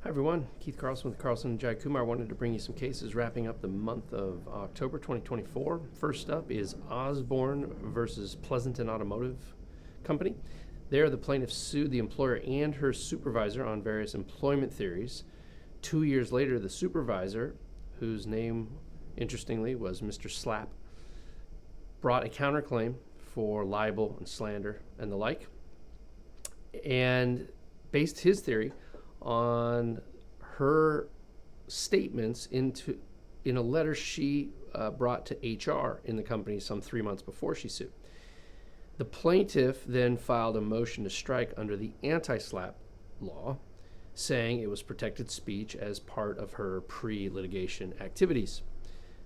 Hi everyone, Keith Carlson with Carlson and Jai Kumar. Wanted to bring you some cases wrapping up the month of October 2024. First up is Osborne versus Pleasanton Automotive Company. There, the plaintiff sued the employer and her supervisor on various employment theories. 2 years later, the supervisor, whose name, interestingly, was Mr. SLAPP, brought a counterclaim for libel and slander and the like, and based his theory on her statements in a letter she brought to HR in the company some 3 months before she sued. The plaintiff then filed a motion to strike under the anti-SLAPP law, saying it was protected speech as part of her pre-litigation activities.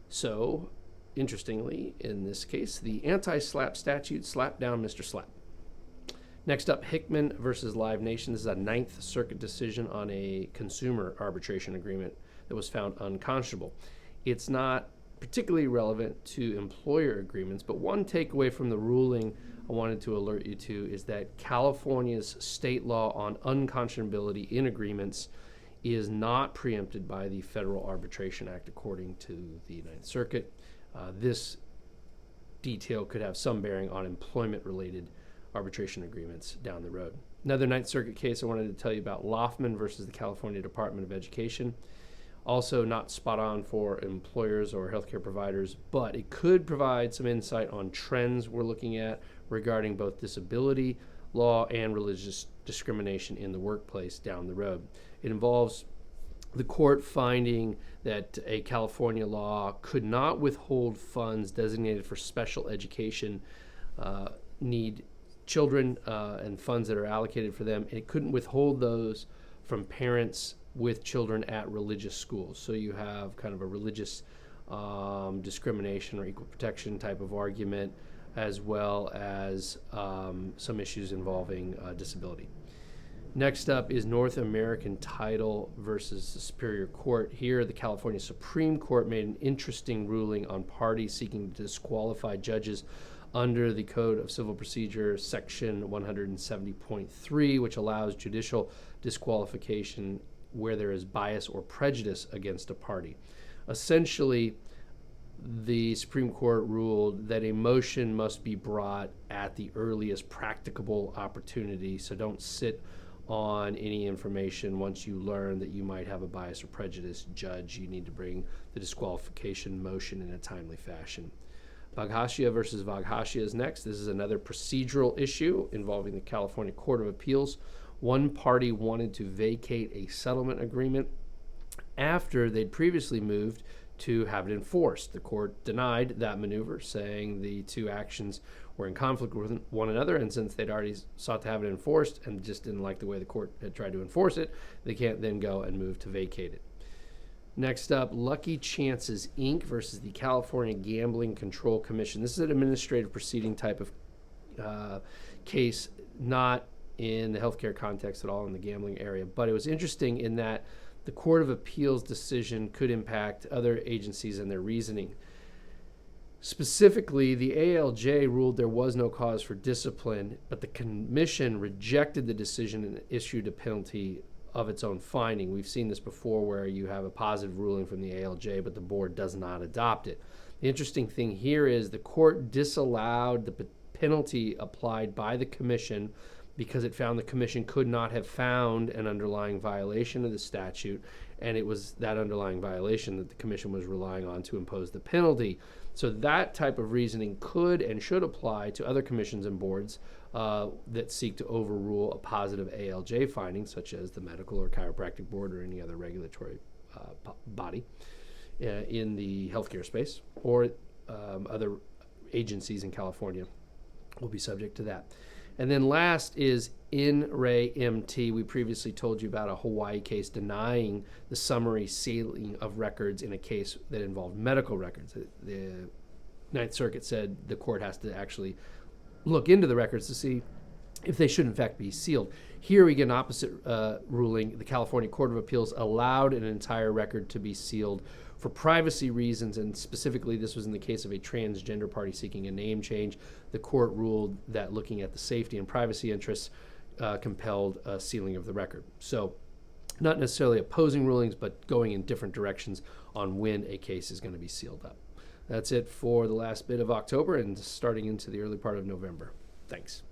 So, interestingly, in this case, the anti-SLAPP statute slapped down Mr. SLAPP. Next up, Heckman versus Live Nation. This is a Ninth Circuit decision on a consumer arbitration agreement that was found unconscionable. It's not particularly relevant to employer agreements, but one takeaway from the ruling I wanted to alert you to is that California's state law on unconscionability in agreements is not preempted by the Federal Arbitration Act, according to the Ninth Circuit. This detail could have some bearing on employment-related arbitration agreements down the road. Another Ninth Circuit case I wanted to tell you about, Loffman versus the California Department of Education. Also not spot on for employers or healthcare providers, but it could provide some insight on trends we're looking at regarding both disability law and religious discrimination in the workplace down the road. It involves the court finding that a California law could not withhold funds designated for special education need children and funds that are allocated for them. It couldn't withhold those from parents with children at religious schools. So you have kind of a religious discrimination or equal protection type of argument, as well as some issues involving disability. Next up is North American Title versus the Superior Court. Here, the California Supreme Court made an interesting ruling on parties seeking to disqualify judges under the Code of Civil Procedure, Section 170.3, which allows judicial disqualification where there is bias or prejudice against a party. Essentially, the Supreme Court ruled that a motion must be brought at the earliest practicable opportunity, so don't sit on any information once you learn that you might have a bias or prejudice judge. You need to bring the disqualification motion in a timely fashion. VAGHASHIA versus VAGHASHIA is next. This is another procedural issue involving the California Court of Appeals. One party wanted to vacate a settlement agreement after they'd previously moved to have it enforced. The court denied that maneuver, saying the two actions were in conflict with one another, and since they'd already sought to have it enforced and just didn't like the way the court had tried to enforce it, they can't then go and move to vacate it. Next up, Lucky Chances, Inc. versus the California Gambling Control Commission. This is an administrative proceeding type of case, not in the healthcare context at all in the gambling area. But it was interesting in that the Court of Appeals decision could impact other agencies and their reasoning. Specifically, the ALJ ruled there was no cause for discipline, but the commission rejected the decision and issued a penalty of its own finding. We've seen this before where you have a positive ruling from the ALJ, but the board does not adopt it. The interesting thing here is the court disallowed the penalty applied by the commission because it found the commission could not have found an underlying violation of the statute, and it was that underlying violation that the commission was relying on to impose the penalty. So that type of reasoning could and should apply to other commissions and boards that seek to overrule a positive ALJ finding, such as the medical or chiropractic board or any other regulatory body in the healthcare space, or other agencies in California will be subject to that. And then last is In Re MT. We previously told you about a Hawaii case denying the summary sealing of records in a case that involved medical records. The Ninth Circuit said the court has to actually look into the records to see if they should in fact be sealed. Here we get an opposite ruling. The California Court of Appeals allowed an entire record to be sealed for privacy reasons, and specifically this was in the case of a transgender party seeking a name change. The court ruled that looking at the safety and privacy interests compelled a sealing of the record. So not necessarily opposing rulings, but going in different directions on when a case is going to be sealed up. That's it for the last bit of October and starting into the early part of November. Thanks.